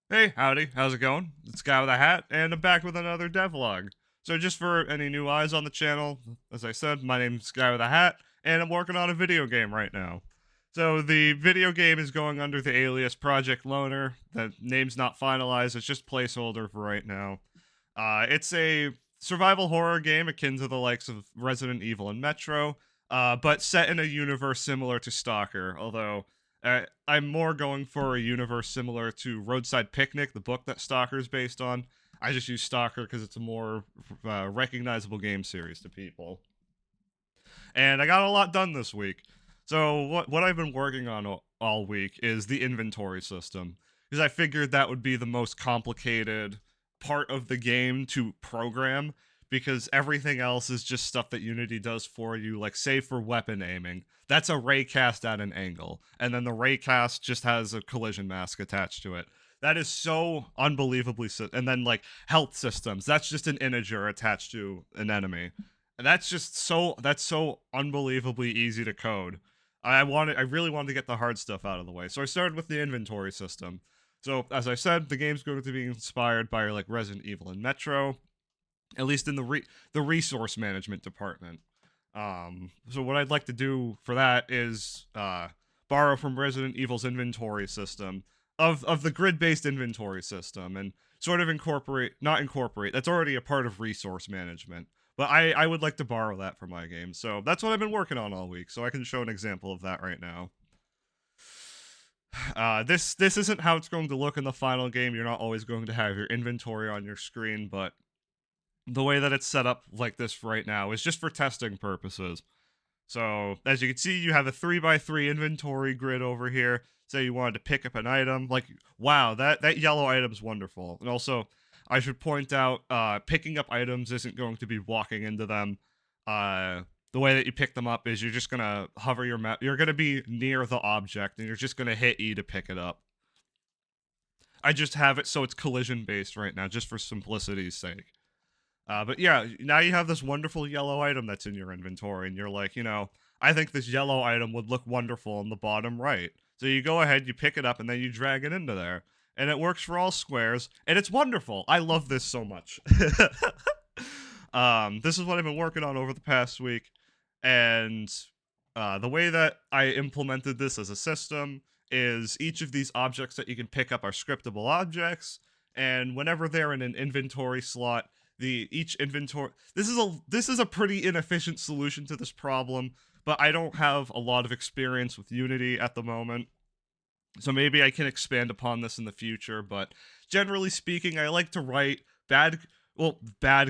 Hey, howdy, how's it going? It's Guy with a Hat, and I'm back with another devlog. So, just for any new eyes on the channel, as I said, my name's Guy with a Hat, and I'm working on a video game right now. So, the video game is going under the alias Project Loner. The name's not finalized, it's just placeholder for right now. It's a survival horror game akin to the likes of Resident Evil and Metro, but set in a universe similar to Stalker, although I'm more going for a universe similar to Roadside Picnic, the book that Stalker is based on. I just use Stalker because it's a more recognizable game series to people. And I got a lot done this week. So what I've been working on all week is the inventory system, because I figured that would be the most complicated part of the game to program, because everything else is just stuff that Unity does for you, like save for weapon aiming. That's a ray cast at an angle, and then the ray cast just has a collision mask attached to it. That is so unbelievably and then like health systems, that's just an integer attached to an enemy. And that's so unbelievably easy to code. I really wanted to get the hard stuff out of the way. So I started with the inventory system. So as I said, the game's going to be inspired by like Resident Evil and Metro, at least in the resource management department. So what I'd like to do for that is borrow from Resident Evil's inventory system of the grid-based inventory system and sort of not incorporate. That's already a part of resource management. But I would like to borrow that for my game. So that's what I've been working on all week. So I can show an example of that right now. This isn't how it's going to look in the final game. You're not always going to have your inventory on your screen, but the way that it's set up like this right now is just for testing purposes. So as you can see, you have a 3x3 inventory grid over here. Say you wanted to pick up an item, like wow, that yellow item's wonderful. And also, I should point out, picking up items isn't going to be walking into them. The way that you pick them up is you're just gonna hover your map. You're gonna be near the object, and you're just gonna hit E to pick it up. I just have it so it's collision based right now, just for simplicity's sake. But yeah, now you have this wonderful yellow item that's in your inventory, and you're like, I think this yellow item would look wonderful in the bottom right. So you go ahead, you pick it up, and then you drag it into there. And it works for all squares, and it's wonderful. I love this so much. This is what I've been working on over the past week, and the way that I implemented this as a system is each of these objects that you can pick up are scriptable objects, and whenever they're in an inventory slot, the each inventory this is a pretty inefficient solution to this problem, but I don't have a lot of experience with Unity at the moment. So maybe I can expand upon this in the future, but generally speaking, I like to write bad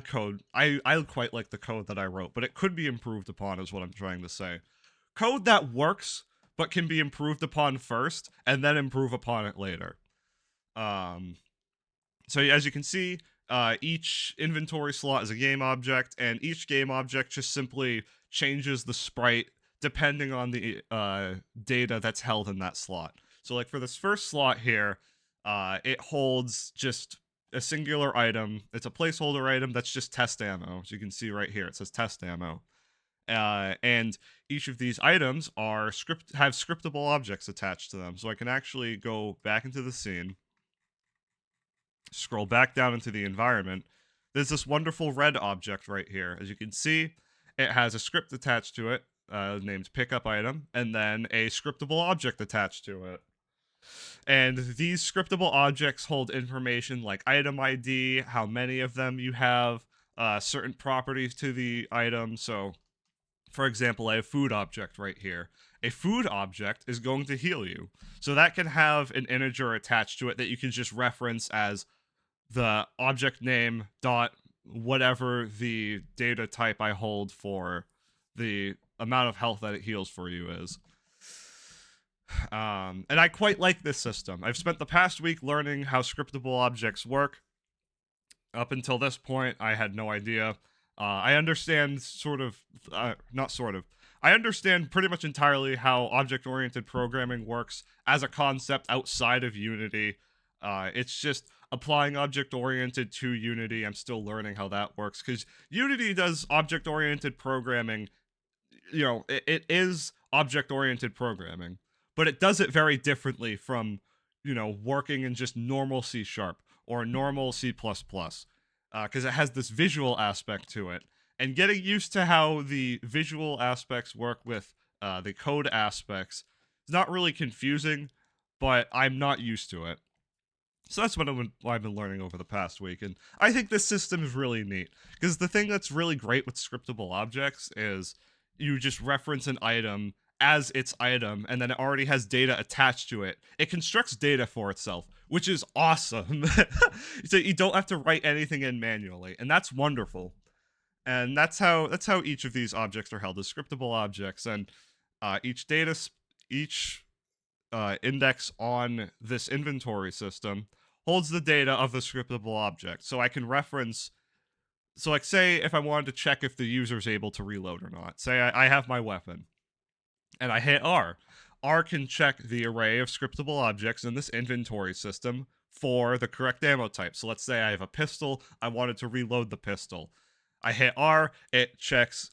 code. I quite like the code that I wrote, but it could be improved upon is what I'm trying to say. Code that works but can be improved upon first and then improve upon it later. Um so as you can see, each inventory slot is a game object, and each game object just simply changes the sprite depending on the data that's held in that slot. So, like for this first slot here, it holds just a singular item. It's a placeholder item that's just test ammo. As you can see right here, it says test ammo. And each of these items have scriptable objects attached to them. So I can actually go back into the scene, scroll back down into the environment. There's this wonderful red object right here. As you can see, it has a script attached to it, named pickup item, and then a scriptable object attached to it. And these scriptable objects hold information like item ID, how many of them you have, certain properties to the item. So, for example, I have food object right here. A food object is going to heal you. So that can have an integer attached to it that you can just reference as the object name dot whatever the data type I hold for the amount of health that it heals for you is. And I quite like this system. I've spent the past week learning how scriptable objects work. Up until this point, I had no idea. I understand not sort of. I understand pretty much entirely how object-oriented programming works as a concept outside of Unity. It's just applying object-oriented to Unity. I'm still learning how that works, because Unity does object-oriented programming. It is object-oriented programming, but it does it very differently from working in just normal C sharp or normal C++, because it has this visual aspect to it. And getting used to how the visual aspects work with the code aspects is not really confusing, but I'm not used to it. So that's what I've been learning over the past week, and I think this system is really neat, because the thing that's really great with scriptable objects is you just reference an item as its item, and then it already has data attached to it. It constructs data for itself, which is awesome. So you don't have to write anything in manually, and that's wonderful. And that's how each of these objects are held as scriptable objects, and each index on this inventory system holds the data of the scriptable object. So I can reference, so like say if I wanted to check if the user's able to reload or not, say I have my weapon and I hit R. R can check the array of scriptable objects in this inventory system for the correct ammo type. So let's say I have a pistol, I wanted to reload the pistol. I hit R, it checks.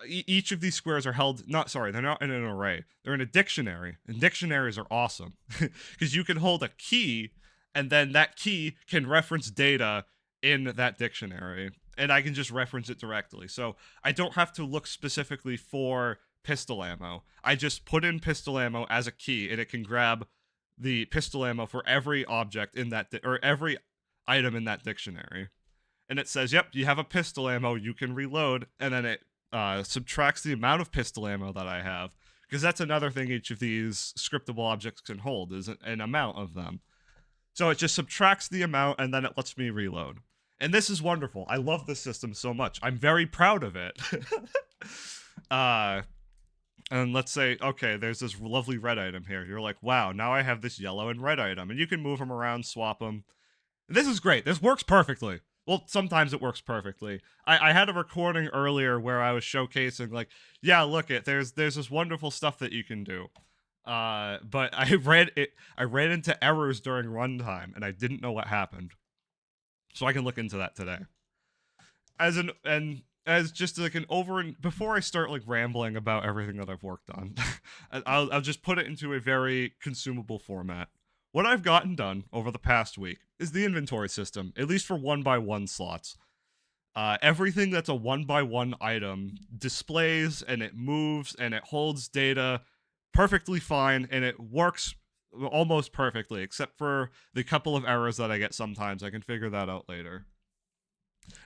Each of these squares are held, they're not in an array. They're in a dictionary, and dictionaries are awesome because you can hold a key, and then that key can reference data in that dictionary, and I can just reference it directly. So I don't have to look specifically for pistol ammo. I just put in pistol ammo as a key, and it can grab the pistol ammo for every object in that, or every item in that dictionary. And it says, yep, you have a pistol ammo, you can reload, and then it subtracts the amount of pistol ammo that I have, because that's another thing each of these scriptable objects can hold, is an amount of them. So it just subtracts the amount, and then it lets me reload. And this is wonderful. I love this system so much. I'm very proud of it. And let's say, okay, there's this lovely red item here. You're like, wow, now I have this yellow and red item, and you can move them around, swap them. This is great. This works perfectly. Well, sometimes it works perfectly. I had a recording earlier where I was showcasing, like, yeah, look it, there's this wonderful stuff that you can do. But I ran into errors during runtime, and I didn't know what happened. So I can look into that today. As just like an before I start like rambling about everything that I've worked on, I'll just put it into a very consumable format. What I've gotten done over the past week is the inventory system, at least for 1x1 slots. Everything that's a 1x1 item displays, and it moves, and it holds data perfectly fine, and it works almost perfectly, except for the couple of errors that I get sometimes. I can figure that out later.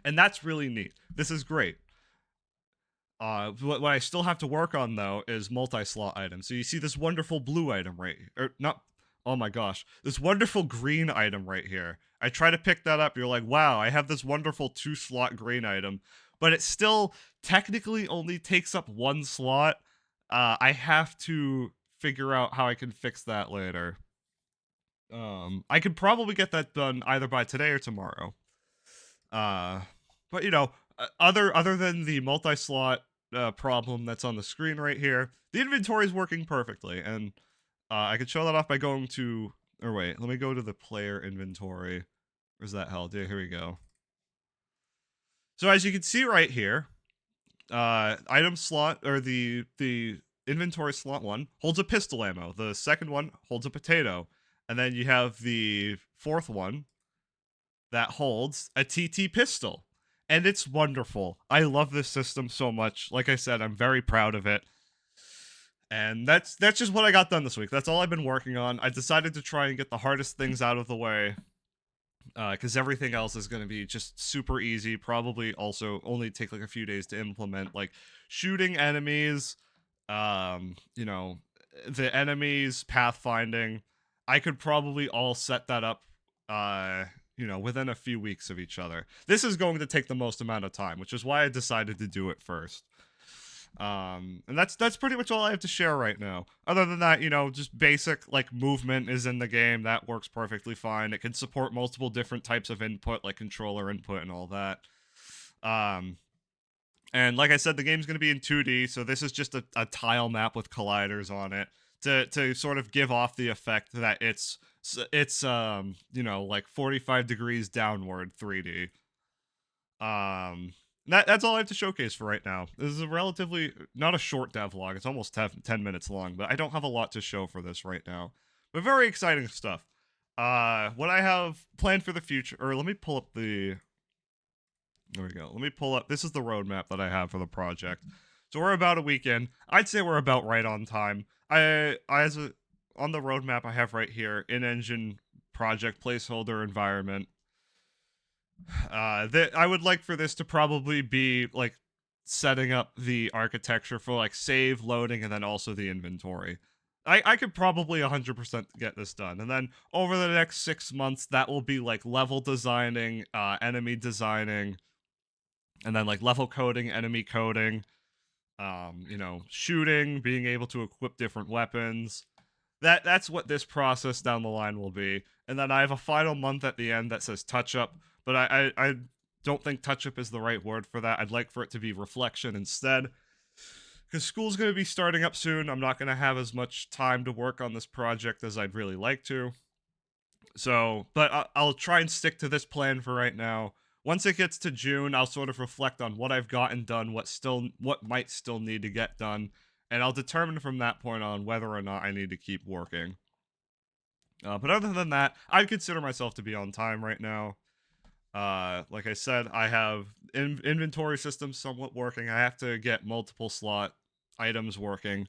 And that's really neat. This is great. What I still have to work on, though, is multi-slot items. So you see this wonderful blue item right here. Or not... Oh my gosh, this wonderful green item right here. I try to pick that up, you're like, wow, I have this wonderful 2-slot green item, but it still technically only takes up 1 slot. I have to figure out how I can fix that later. I could probably get that done either by today or tomorrow. But other than the multi-slot problem that's on the screen right here, the inventory is working perfectly, and I could show that off by going to, or wait, let me go to the player inventory. Where's that held? Yeah, here we go. So as you can see right here, item slot, or the inventory slot 1 holds a pistol ammo. The second one holds a potato. And then you have the fourth one that holds a TT pistol. And it's wonderful. I love this system so much. Like I said, I'm very proud of it. And that's just what I got done this week. That's all I've been working on. I decided to try and get the hardest things out of the way, because everything else is going to be just super easy. Probably also only take like a few days to implement, like shooting enemies, the enemies, pathfinding. I could probably all set that up, within a few weeks of each other. This is going to take the most amount of time, which is why I decided to do it first. And that's pretty much all I have to share right now. Other than that, just basic like movement is in the game. That works perfectly fine. It can support multiple different types of input, like controller input and all that. And like I said, the game's going to be in 2D, so this is just a tile map with colliders on it to sort of give off the effect that it's like 45 degrees downward 3D. That's all I have to showcase for right now. This is a relatively, not a short devlog, it's almost 10 minutes long, but I don't have a lot to show for this right now. But very exciting stuff. What I have planned for the future, or let me pull up the. There we go. Let me pull up. This is the roadmap that I have for the project. So we're about a week in. I'd say we're about right on time. On the roadmap I have right here, in-engine project placeholder environment. I would like for this to probably be like setting up the architecture for like save, loading, and then also the inventory. I could probably 100% get this done. And then over the next 6 months, that will be like level designing, enemy designing, and then like level coding, enemy coding, shooting, being able to equip different weapons. That's what this process down the line will be. And then I have a final month at the end that says touch up, but I don't think touch up is the right word for that. I'd like for it to be reflection instead. Because school's going to be starting up soon. I'm not going to have as much time to work on this project as I'd really like to. So, but I'll try and stick to this plan for right now. Once it gets to June, I'll sort of reflect on what I've gotten done, what might still need to get done, and I'll determine from that point on whether or not I need to keep working. But other than that, I'd consider myself to be on time right now. Like I said, I have inventory systems somewhat working. I have to get multiple slot items working.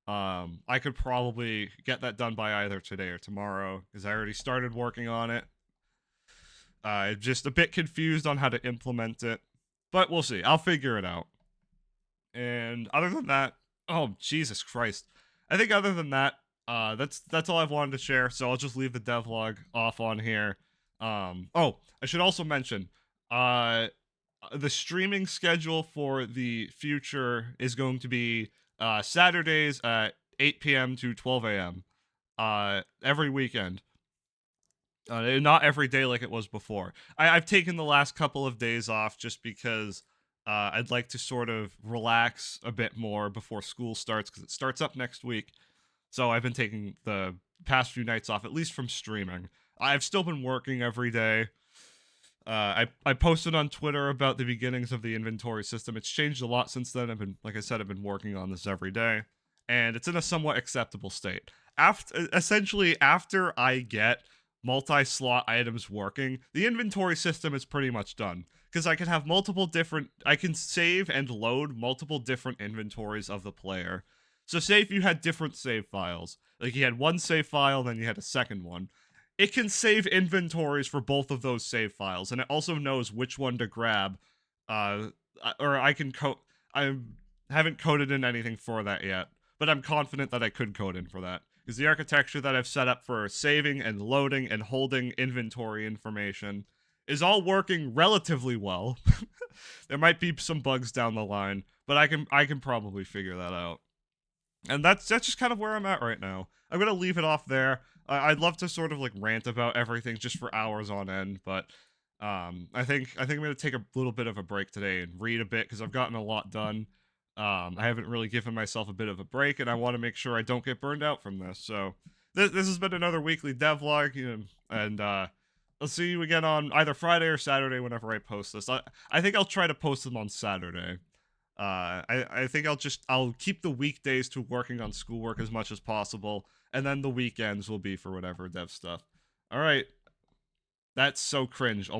I could probably get that done by either today or tomorrow because I already started working on it. Just a bit confused on how to implement it, but we'll see. I'll figure it out. And other than that, oh Jesus Christ, I think other than that, that's all I've wanted to share. So I'll just leave the devlog off on here. Oh, I should also mention, the streaming schedule for the future is going to be Saturdays at 8 p.m. to 12 a.m. Every weekend. Not every day like it was before. I've taken the last couple of days off just because I'd like to sort of relax a bit more before school starts because it starts up next week. So I've been taking the past few nights off, at least from streaming. I've still been working every day. I posted on Twitter about the beginnings of the inventory system. It's changed a lot since then. Like I said, I've been working on this every day, and it's in a somewhat acceptable state. After I get multi-slot items working, the inventory system is pretty much done because I can save and load multiple different inventories of the player. So say if you had different save files, like you had one save file, then you had a second one, it can save inventories for both of those save files, and it also knows which one to grab. Or I can code. I haven't coded in anything for that yet, but I'm confident that I could code in for that because the architecture that I've set up for saving and loading and holding inventory information is all working relatively well. There might be some bugs down the line, but I can probably figure that out. And that's just kind of where I'm at right now. I'm gonna leave it off there. I'd love to sort of like rant about everything just for hours on end, but I think I'm gonna take a little bit of a break today and read a bit because I've gotten a lot done. I haven't really given myself a bit of a break, and I want to make sure I don't get burned out from this. So this has been another weekly devlog, and I'll see you again on either Friday or Saturday whenever I post this. I think I'll try to post them on Saturday. I think I'll keep the weekdays to working on schoolwork as much as possible, and then the weekends will be for whatever dev stuff. All right, that's so cringe.